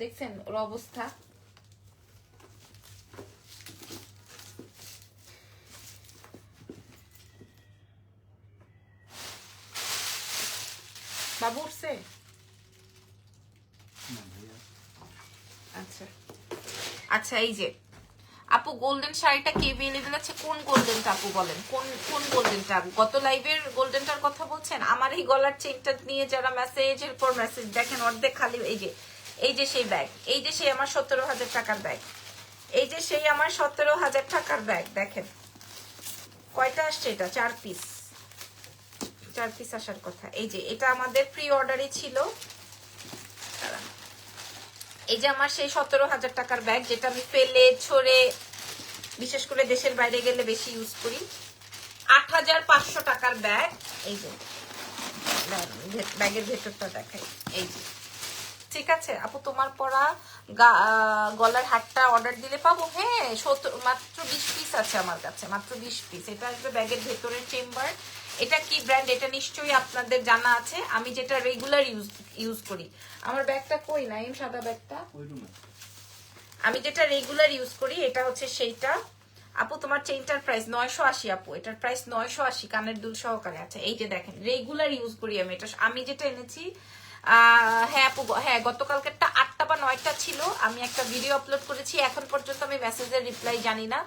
দেখছেন ওর অবস্থা। বাবু উঠছে? আচ্ছা আচ্ছা, এই যে আপু গোল্ডেন শাড়িটা কে অ্যাভেলেবল আছে? কোন গোল্ডেনটা আপু বলেন, কোন কোন গোল্ডেনটা? গত লাইভের গোল্ডেনটার কথা বলছেন? আমার এই গলার চেইনটা নিয়ে যারা মেসেজের পর মেসেজ দেখেন, অর্ধেক খালি। এই যে সেই ব্যাগ, এই যে সেই আমার 17,000 টাকার ব্যাগ, এই যে সেই আমার 17,000 টাকার ব্যাগ। দেখেন কয়টা আসছে, এটা 4 পিস, 4 পিস আসার কথা। এই যে এটা আমাদের প্রি অর্ডারই ছিল। এই যে আমার সেই 17,000 টাকার ব্যাগ, যেটা আমি ফেলে ছড়ে বিশেষ করে দেশের বাইরে গেলে বেশি ইউজ করি। 8,500 টাকার ব্যাগ। এই যে ব্যাগের ভেতরটা দেখাই, এই যে ঠিক আছে আপু, তোমার পরা গলার হারটা অর্ডার দিলে পাবো? হ্যাঁ, মাত্র 20 পিস আছে আমার কাছে, মাত্র 20 পিস। এটা আসবে ব্যাগের ভেতরের চেম্বার। এটা কি ব্র্যান্ড এটা নিশ্চয়ই আপনাদের জানা আছে। আমি যেটা রেগুলার ইউজ করি, আমার ব্যাগটা কই না, এই সাদা ব্যাগটা, আমি যেটা রেগুলার ইউজ করি এটা হচ্ছে সেইটা। আপু তোমার চেইনটার প্রাইস 980 আপু, এটার প্রাইস 980 কানের দুল সহকারে আছে। এই যে দেখেন রেগুলার ইউজ করি আমি এটা। আমি যেটা এনেছি হ্যাঁ আপু, হ্যাঁ গতকালকেরটা 8টা বা 9টা ছিল। আমি একটা ভিডিও আপলোড করেছি, এখন পর্যন্ত আমি মেসেজের রিপ্লাই জানি না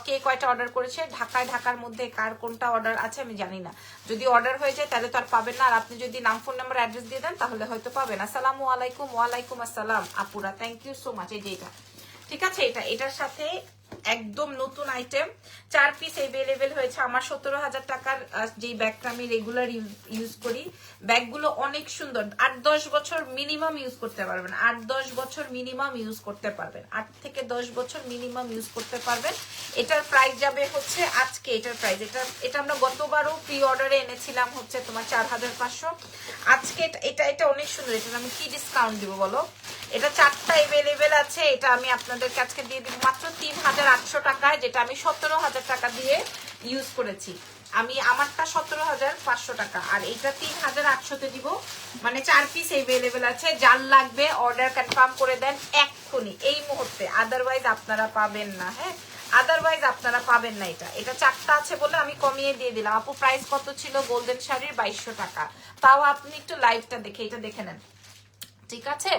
কে কয়টা অর্ডার করেছে। ঢাকার মধ্যে কার কোনটা অর্ডার আছে আমি জানি না। যদি অর্ডার হয়ে যায় তাহলে তো আর পাবেন না। আর আপনি যদি নাম, ফোন নাম্বার, অ্যাড্রেস দিয়ে দেন তাহলে হয়তো পাবেন। আসসালামু আলাইকুম। ওয়ালাইকুম আসসালাম আপুরা, থ্যাংক ইউ সো মাচ। এই যে এটা ঠিক আছে, এটার সাথে একদম নতুন আইটেম 4 পিস অ্যাভেলেবেল হয়েছে। আমার 17,000 টাকার যে ব্যাগটা আমি রেগুলার ইউজ করি, ব্যাগগুলো অনেক সুন্দর। 8-10 বছর মিনিমাম ইউজ করতে পারবেন, 8-10 বছর মিনিমাম ইউজ করতে পারবেন, 8 থেকে 10 বছর মিনিমাম ইউজ করতে পারবেন। এটার প্রাইস যাবে হচ্ছে আজকে, এটার প্রাইস এটা আমরা গতবারও প্রি অর্ডারে এনেছিলাম হচ্ছে তোমার 4,500। আজকে এটা অনেক সুন্দর। এটা আমি কি ডিসকাউন্ট দিব বলো? এটা 4টা অ্যাভেলেবেল আছে। এটা আমি আপনাদেরকে আজকে দিয়ে দিব মাত্র 3,800 টাকায়, যেটা আমি 17,000 টাকা দিয়ে ইউজ করেছি। আমি আমারটা 17,500 টাকা, আর এটা 3,800-তে দিব। মানে 4 পিস অ্যাভেলেবেল আছে। যার লাগবে অর্ডার কনফার্ম করে দেন এক্ষুনি, এই মুহূর্তে, আদারওয়াইজ আপনারা পাবেন না। হ্যাঁ, আদারওয়াইজ আপনারা পাবেন না। এটা 4টা আছে বলে আমি কমিয়ে দিয়ে দিলাম। আপু প্রাইস কত ছিল গোল্ডেন শাড়ির? 2200 টাকা। তাও আপনি একটু লাইভটা দেখে এটা দেখে নেন, ঠিক আছে।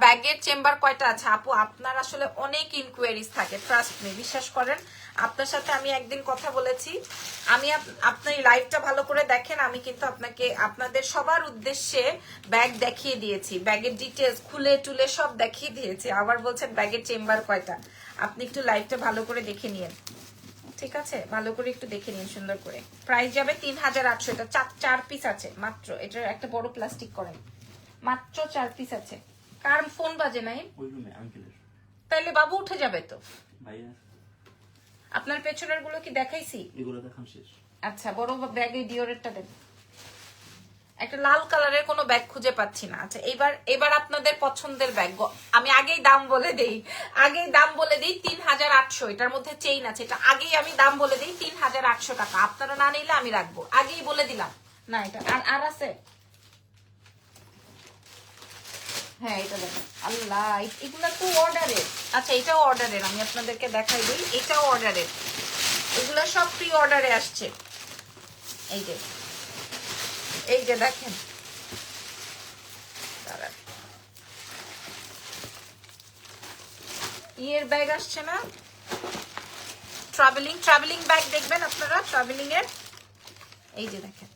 ব্যাগের চেম্বার কয়টা আছে আপু? আপনার আসলে অনেক ইনকোয়ারিজ থাকে, ট্রাস্ট মি, বিশ্বাস করেন। আপনার সাথে আমি একদিন কথা বলেছি, আমি আপনার লাইভটা ভালো করে দেখেন। আমি কিন্তু আপনাদের সবার উদ্দেশ্যে ব্যাগ দেখিয়ে দিয়েছি, ব্যাগের ডিটেলস খুলে টুলে সব দেখিয়ে দিয়েছি। আবার বলছেন ব্যাগের চেম্বার কয়টা? আপনি একটু লাইভটা ভালো করে দেখে নিন, ঠিক আছে, ভালো করে একটু দেখে নিন সুন্দর করে। প্রাইস যাবে 3,800। এটা 4 পিস আছে মাত্র। এটার একটা বড় প্লাস্টিক করেন, মাত্র 4 পিস আছে। কার ফোন বাজে নাই? তাইলে বাবু উঠে যাবে তো। আপনার পেছনের গুলো কি দেখাইছি? এগুলো দেখান শেষ। আচ্ছা, বড় ব্যাগে ডিওরেটটা দেন। একটা লাল কালারের কোনো ব্যাগ খুঁজে পাচ্ছি না। আচ্ছা, এবার আপনাদের পছন্দের ব্যাগ আমি আগেই দাম বলে দেই, 3,800। এটার মধ্যে চেইন আছে, এটা আগেই আমি দাম বলে দিই 3,800 টাকা। আপনারা না নিলে আমি রাখবো, আগেই বলে দিলাম। না এটা আর আছে, হ্যাঁ এটা দেখেন। আল্লাহ, এগুলা তো অর্ডারের। আচ্ছা, এটাও অর্ডারের, আমি আপনাদেরকে দেখাই দিই, এটাও অর্ডারের। এগুলা সব প্রি অর্ডারে আসছে। এই যে দেখেন, ইয়ের ব্যাগ আসছে না, ট্রাভেলিং ব্যাগ দেখবেন আপনারা, ট্রাভেলিং এর। এই যে দেখেন,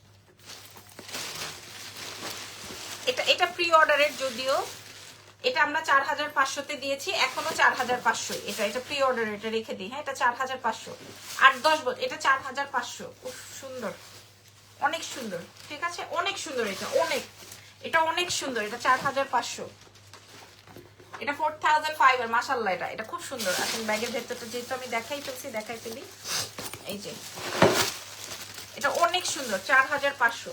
এটা প্রি অর্ডারের, যদিও এটা আমরা 4,500-তে দিয়েছি, এখনো 4,500। এটা প্রি অর্ডার, এটা রেখে দিই। হ্যাঁ, এটা 4,500, 8-10 বছর, এটা 4,500। খুব সুন্দর, অনেক সুন্দর, ঠিক আছে, অনেক সুন্দর। এটা অনেক, এটা অনেক সুন্দর, এটা 4500, এটা 4005 এর। মাশাআল্লাহ, এটা খুব সুন্দর। এখন ব্যাগের ভেতরটা যেহেতু আমি দেখাই ফেলি, এই যে এটা অনেক সুন্দর, 4500।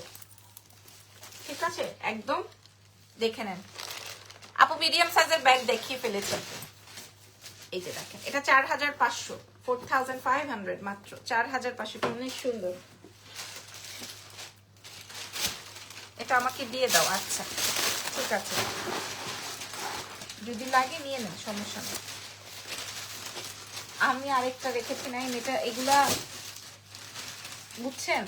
ঠিক আছে, একদম দেখে নেন। আপু মিডিয়াম সাইজের ব্যাগ দেখিয়ে ফেলেছেন, এই যে দেখেন, এটা 4500, 4500 মাত্র, 4500। অনেক সুন্দর। এটা আমাকে দিয়ে দাও। আচ্ছা ঠিক আছে, যদি লাগে নিয়ে নেন, সমস্যা নেই। আমি আরেকটা রেখেছি না, এটা এগুলা বুঝছেন।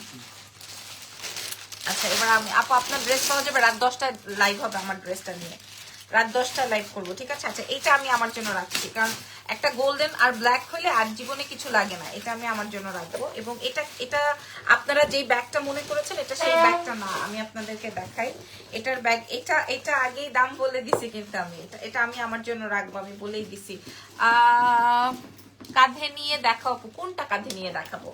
আচ্ছা এবার আমি আপু আপনার ড্রেস পাওয়া যাবে রাত 10টায়, লাইভ হবে আমার ড্রেসটা নিয়ে, রাত 10টায় লাইভ করবো, ঠিক আছে। আচ্ছা এইটা আমি আমার জন্য রাখছি, কারণ একটা গোল্ডেন আর ব্ল্যাক হলে আর জীবনে কিছু লাগে না, এটা আমি আমার জন্য রাখবো। এবং এটা আপনারা যেই ব্যাগটা মনে করেছেন এটা সেই ব্যাগটা না, আমি আপনাদেরকে দেখাই। এটার ব্যাগ, এটা আগেই দাম বলে দিছি, কিন্তু আমি এটা আমি আমার জন্য রাখবো, আমি বলেই দিছি। কাঁধে নিয়ে দেখাবো, কোনটা কাঁধে নিয়ে দেখাবো?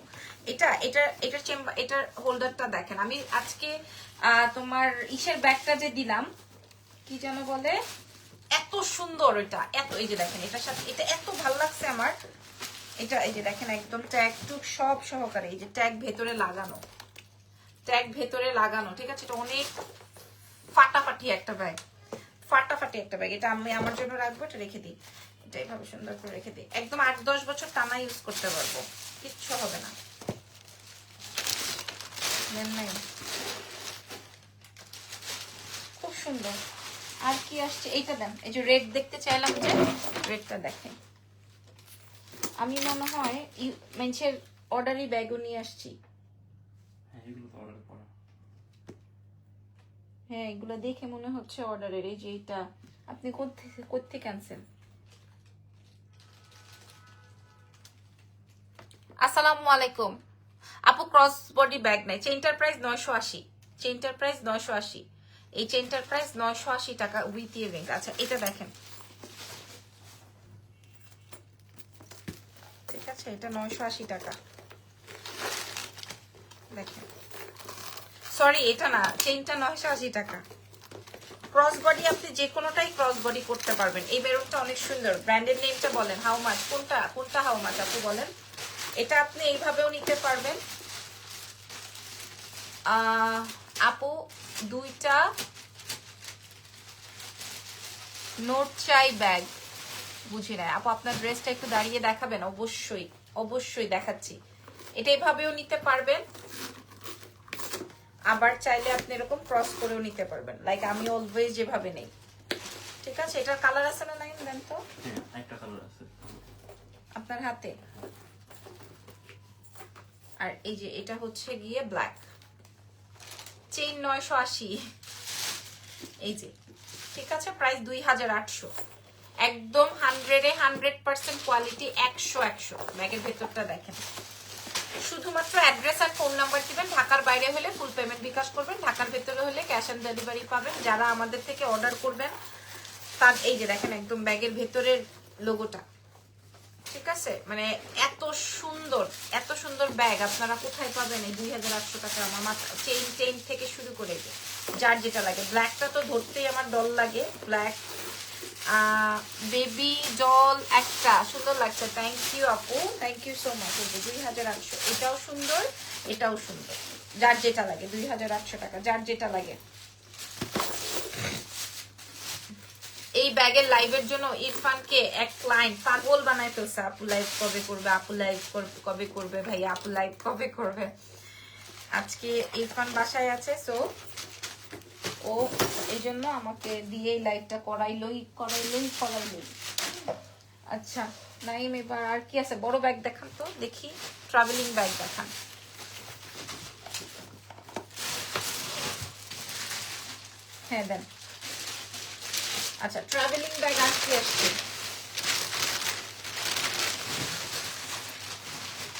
এটার চেম্বার, এটার হোল্ডারটা দেখেন। আমি আজকে তোমার ইসের ব্যাগটা যে দিলাম, কি যেন বলে, এত সুন্দর এটা, এত, এই যে দেখেন এটার সাথে এটা এত ভালো লাগছে আমার। এটা এই যে দেখেন একদম ট্যাগ টুক সব সহকারে, এই যে ট্যাগ ভেতরে লাগানো, ঠিক আছে। এটা অনেক ফাটাফাটি একটা ব্যাগ, এটা আমি আমার জন্য রাখবো, এটা রেখে দিই, এটা এইভাবে সুন্দর করে রেখে দিই। একদম 8-10 বছর টানা ইউজ করতে পারবো, কিচ্ছু হবে না। খুব সুন্দর। আর কি আসছে, এইটা দেন। এই যে রেড দেখতে চাইলাম, যে রেডটা দেখেন। আমি মনে হয় মেন্সের অর্ডারি ব্যাগও নিয়ে আসছি। হ্যাঁ এগুলো দেখে মনে হচ্ছে অর্ডারের। এই যে এইটা আপনি কোত্থেকে ক্যান্সেল। আসসালামু আলাইকুম আপু, ক্রস বডি ব্যাগ নাই, চেইনটার প্রাইস 980, চেইনটার প্রাইস 980, এই চেইনটার প্রাইস 980 টাকা উইথ ইয়ারিং। আচ্ছা এটা দেখেন, ঠিক আছে, এটা 980 টাকা দেখেন। সরি এটা না, চেইনটা 980 টাকা। ক্রস বডি আপনি যে কোনোটাই ক্রস বডি করতে পারবেন। এই বেরুনটা অনেক সুন্দর, ব্র্যান্ডের নেমটা বলেন, হাউ মাচ, কোনটা হাউ মাচ আপু বলেন। এটা আপনি এইভাবেও নিতে পারবেন আপু, দুইটা নোট চাই ব্যাগ, বুঝি না আপু। আপনার ড্রেসটা একটু দাঁড়িয়ে দেখাবেন? অবশ্যই দেখাচ্ছি। এটা এইভাবেও নিতে পারবেন, আবার চাইলে আপনি এরকম ক্রস করেও নিতে পারবেন, লাইক আমি অলওয়েজ যেভাবে নেই, ঠিক আছে। এটার কালার আছে না? নাই দেন তো, একটা কালার আছে আপনার হাতে। আর এই যে এটা হচ্ছে গিয়ে ব্ল্যাক, চেইন 980, এই যে, ঠিক আছে। প্রাইস 2800, একদম 100% কোয়ালিটি, 100 ব্যাগের ভেতরটা দেখেন। শুধুমাত্র অ্যাড্রেস আর ফোন নাম্বার দিবেন। ঢাকার বাইরে হলে ফুল পেমেন্ট বিকাশ করবেন, ঢাকার ভেতরে হলে ক্যাশ অন ডেলিভারি পাবেন। যারা আমাদের থেকে অর্ডার করবেন তার এই যে দেখেন একদম ব্যাগের ভেতরের লোগোটা, ঠিক আছে। মানে এত সুন্দর ব্যাগ আপনারা কোথায় পাবেন এই 2800 টাকা? আমার মাত্র চেইন থেকে শুরু করে যার যেটা লাগে। ব্ল্যাকটা তো ধরতেই আমার ডল লাগে, ব্ল্যাক বেবি জল একটা সুন্দর লাগছে। থ্যাংক ইউ আপু, থ্যাংক ইউ সো মাচ। 2800, এটাও সুন্দর, এটাও সুন্দর, যার যেটা লাগে। 2800 টাকা, যার যেটা লাগে। এই ব্যাগের লাইভের জন্য ইরফানকে এক ক্লায়েন্ট পাগল বানায় ফেলছে। আপু লাইভ কবে করবে, আপু লাইভ কবে করবে, ভাইয়া আপু লাইভ কবে করবে। আজকে ইরফান বাসায় আছে, সো ও এই জন্য আমাকে দিয়ে লাইভটা করাইলই। আচ্ছা নাইম, এবার আর কি আছে? বড় ব্যাগ দেখান তো দেখি, ট্রাভেলিং ব্যাগ দেখান। হ্যাঁ দেন। আচ্ছা ট্রাভেলিং ব্যাগ আর কি আসছে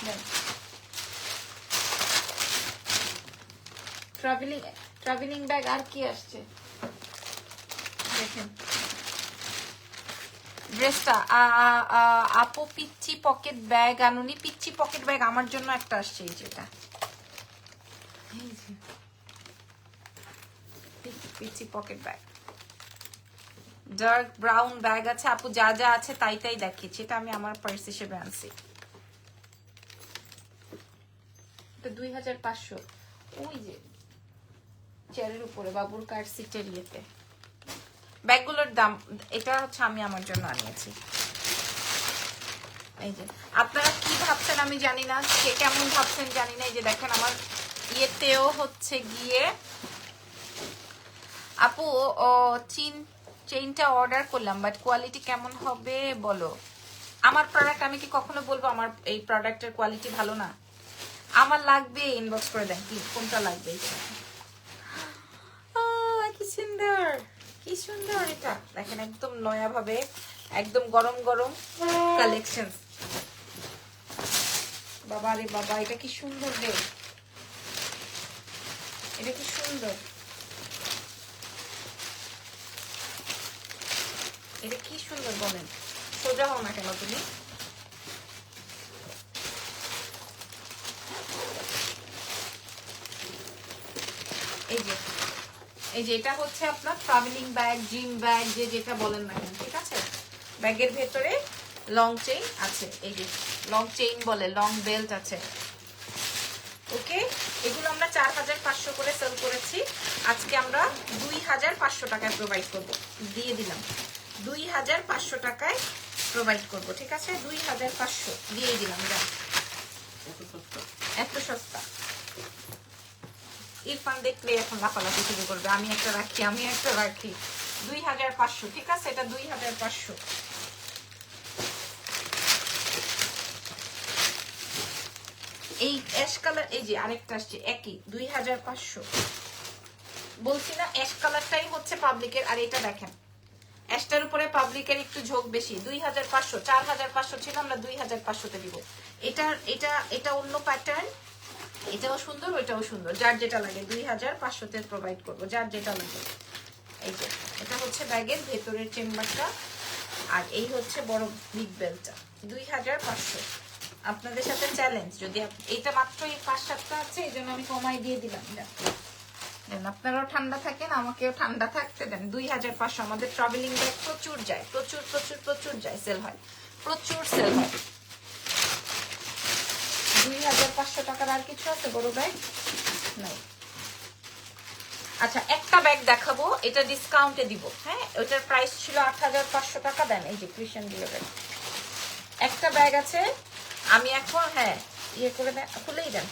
দেন। ট্রাভেলিং ব্যাগ আর কি আসছে দেখেন। ড্রেসটা আপু পিচ্চি পকেট ব্যাগ আনুনি। পিচ্চি পকেট ব্যাগ আমার জন্য একটা আসছে, এই যেটা peachy pocket bag, dark brown bag আছে আপু, যা যা আছে তাই তাই দেখিয়েছি। এটা আমি আমার পার্স হিসেবে আনছি। এটা 2500, ওই যে চেয়ারের উপরে বাবুর কার সিটের ইয়েতে। ব্যাগগুলোর দাম, এটা হচ্ছে আমি আমার জন্য আনিয়েছি। এই যে আপনারা কি ভাবছেন আমি জানি না, কে কেমন ভাবছেন জানি না। এই যে দেখেন আমার ইয়েতেও হচ্ছে গিয়ে আপু চেইনটা অর্ডার করলাম, বাট কোয়ালিটি কেমন হবে বলো। আমার প্রোডাক্ট আমি কি কখনো বলবো আমার এই প্রোডাক্টের কোয়ালিটি ভালো না? আমার লাগবে, ইনবক্স করে দেন কি কোনটা লাগবে। কি সুন্দর, কি সুন্দর এটা দেখেন, একদম নয়া ভাবে, একদম গরম গরম কালেকশন। বাবা রে বাবা, এটা কি সুন্দর রে, এটা কি সুন্দর, এটা কি সুন্দর বলেন। সোজা হও না কেন তুমি? এই যে এটা হচ্ছে আপনার ট্রাভেলিং ব্যাগ, জিম ব্যাগ, যে যেটা বলেন না কেন, ঠিক আছে। ব্যাগের ভেতরে লং চেইন আছে, এই যে লং চেইন বলে, লং বেল্ট আছে। ওকে, এগুলো আমরা 4500 করে সেল করেছি, আজকে আমরা 2500 টাকায় প্রোভাইড করব, দিয়ে দিলাম 2500 টাকায় প্রোভাইড করব, ঠিক আছে। 2500 দিয়ে দিলাম, এত সস্তা। ইরফান দেখলে এখন লাফালাফি শুরু করবে, আমি একটা রাখি, আমি একটা রাখি। 2500, ঠিক আছে, এটা 2500। এই অ্যাশ কালার, এই যে আরেকটা আসছে একই 2500। বলছি না অ্যাশ কালারটাই হচ্ছে পাবলিকের, আর এটা দেখেন অ্যাশটার উপরে পাবলিকের একটু ঝোঁক বেশি। 2500, 4500 ছিল, আমরা 2500-তে দিব। এটা অন্য প্যাটার্ন, এটাও সুন্দর, ওইটাও সুন্দর, যার যেটা লাগে 2500-তে প্রোভাইড করবো, যার যেটা লাগে। এই যে এটা হচ্ছে ব্যাগের ভেতরের চেম্বারটা, আর এই হচ্ছে বড় বিগ বেলটা, 2500। আপনাদের সাথে চ্যালেঞ্জ, যদি এটা মাত্র এই 5-7টা আছে, এই জন্য আমি কমাই দিয়ে দিলাম। আপনারাও ঠান্ডা থাকেন, আমাকেও ঠান্ডা থাকতে দেন। 2500। আমাদের ট্রাভেলিং ব্যাগ প্রচুর যায়, প্রচুর প্রচুর প্রচুর যায়, সেল হয়, প্রচুর সেল হয়। 2500 টাকার আর কিছু আছে বড় ব্যাগ? নাই। আচ্ছা, একটা ব্যাগ দেখাবো, এটা ডিসকাউন্টে দিব, হ্যাঁ। ওটার প্রাইস ছিল 8500 টাকা, দেন এই যে ক্রিশ্চিয়ান ডিওরের একটা ব্যাগ আছে। আমি এখন হ্যাঁ ইয়ে করে দেন, খুলেই দেন।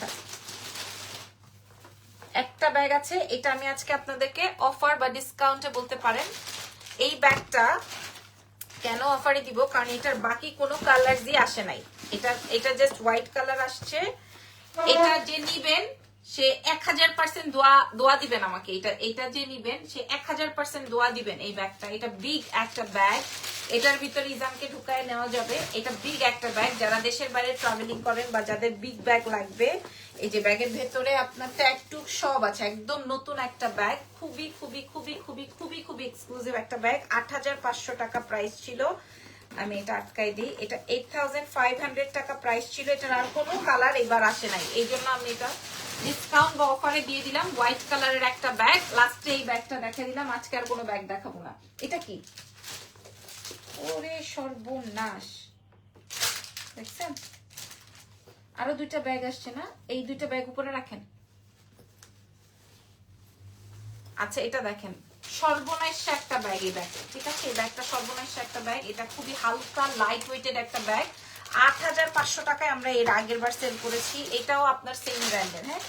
একটা ব্যাগ আছে, এটা আমি আজকে আপনাদেরকে অফার বা ডিসকাউন্টে বলতে পারেন। এই ব্যাগটা কেন অফারে দিব, কারণ এটার বাকি কোনো কালার দিয়ে আসে নাই, এটা জাস্ট হোয়াইট কালার আসছে। এটা যে নিবেন সে 1000% দোয়া দিবেন আমাকে। এটা যে নিবেন সে 1000% দোয়া দিবেন এই ব্যাগটা। এটা বিগ একটা ব্যাগ, এটার ভিতরে ইজানকে ঢুকায় নেওয়া যাবে। এটা বিগ একটা ব্যাগ, যারা দেশের বাইরে ট্রাভেলিং করেন বা যাদের বিগ ব্যাগ লাগবে, এই যে ব্যাগের ভেতরে আপনার ট্যাগ টুক সব আছে, একদম নতুন একটা ব্যাগ, খুবই খুবই খুবই খুবই খুবই খুবই এক্সক্লুসিভ একটা ব্যাগ। 8500 টাকা প্রাইস ছিল, আমি এটা আটকাই দিই। এটা 8500 টাকা প্রাইস ছিল। এটার আর কোনো কালার এবার আসে নাই, এই জন্য আমি এটা ডিসকাউন্ট বা অফারে দিয়ে দিলাম। হোয়াইট কালারের একটা ব্যাগ, লাস্টে এই ব্যাগটা দেখা দিলাম, আজকে আর কোনো ব্যাগ দেখাবো না। এটা কি, ওরে সর্বনাশ, দেখছেন আরো দুইটা ব্যাগ আসছে না, এই দুইটা ব্যাগ উপরে রাখেন। আচ্ছা, এটা দেখেন সর্বনাশ একটা ব্যাগ, এই ব্যাগ, ঠিক আছে। এই ব্যাগটা সর্বনাশ একটা ব্যাগ, এটা খুবই হালকা লাইট ওয়েটেড একটা ব্যাগ। 8500 টাকায় আমরা এর আগের বার সেল করেছি। এটাও আপনার সেম ব্র্যান্ডের, হ্যাঁ।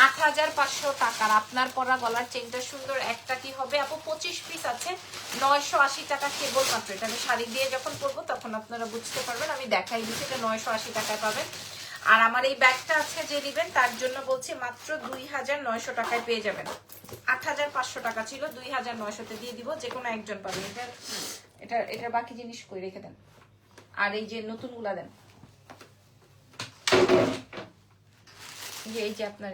8500 টাকার আপনার পরা গলার চেনটা সুন্দর। একটা কি হবে আপু, 25 পিস আছে, 980 টাকা কেবলমাত্র। এটা আমি শাড়ি দিয়ে যখন পরবো তখন আপনারা বুঝতে পারবেন, আমি দেখাই দিচ্ছি। এটা 980 টাকায় পাবেন। আর আমার এই ব্যাগটা আছে যে নিবেন তার জন্য বলছি মাত্র 2900 টাকায় পেয়ে যাবেন। 8500 টাকা ছিল, 2900-তে দিয়ে দিব, যে কোনো একজন পাবেন। এটার বাকি জিনিস কই রেখে দেন, আর এই যে নতুন গুলা দেন। এই যে আপনার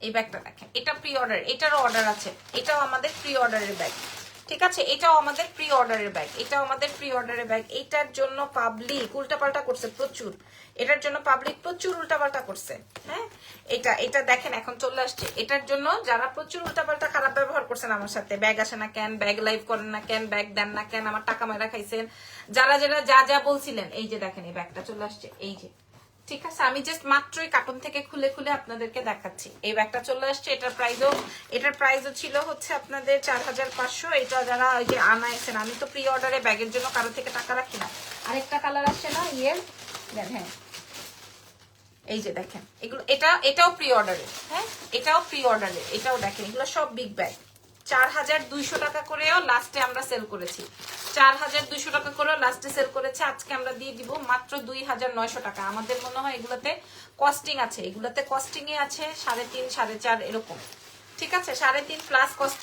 এই ব্যাগটা দেখেন, এটা প্রি অর্ডার, এটারও অর্ডার আছে, এটাও আমাদের প্রি অর্ডারের ব্যাগ, ঠিক আছে, এটাও আমাদের প্রি অর্ডারের ব্যাগ, এটাও আমাদের প্রি অর্ডারের ব্যাগ। এটার জন্য পাবলিক উল্টাপাল্টা করছে প্রচুর, এটার জন্য পাবলিক প্রচুর উল্টাপাল্টা করছে। হ্যাঁ, এটা দেখেন এখন চলে আসছে। এটার জন্য যারা প্রচুর উল্টাপাল্টা খারাপ ব্যবহার করছেন আমার সাথে, ব্যাগ আসে না কেন, ব্যাগ লাইভ করেন না কেন, ব্যাগ দেন না কেন, আমার টাকা মেরা খাইছেন, যারা যা যা বলছিলেন, এই যে দেখেন এই ব্যাগটা চলে আসছে, এই যে। ঠিক আছে, আমি জাস্ট মাত্রই কার্টুন থেকে খুলে খুলে আপনাদেরকে দেখাচ্ছি। এই ব্যাগটা চলে আসছে, এটার প্রাইসও ছিল হচ্ছে আপনাদের 4500। এটা যারা ওই যে আনাইছেন, আমি তো প্রি অর্ডারে ব্যাগের জন্য কারো থেকে টাকা রাখি না। আরেকটা কালার আসছে না ইয়ের, দেন হ্যাঁ এই যে দেখেন এগুলো, এটাও প্রি অর্ডারে। হ্যাঁ, এটাও প্রি অর্ডারে, এটাও দেখেন এগুলো সব বিগ ব্যাগ। 4200 টাকা করেও লাস্টে আমরা সেল করেছি, 4200 টাকা করেও লাস্টে সেল করেছে। আজকে আমরা দিয়ে দিব মাত্র 2900 টাকা। আমাদের মনে হয় এগুলোতে কস্টিং আছে, এগুলোতে কস্টিং এ আছে 3.5 4.5 এরকম। ঠিক আছে, 3.5 প্লাস কস্ট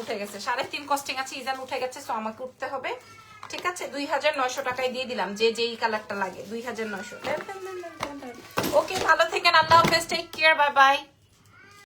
উঠে গেছে, 3.5 কস্টিং আছে, ইজান উঠে গেছে, তো আমাকে উঠতে হবে। ঠিক আছে, 2900 টাকায় দিয়ে দিলাম, যে যেই কালারটা লাগে 2900। ওকে, ভালো থেকেন, আল্লাহ হাফেজ, টেক কেয়ার, বাই বাই।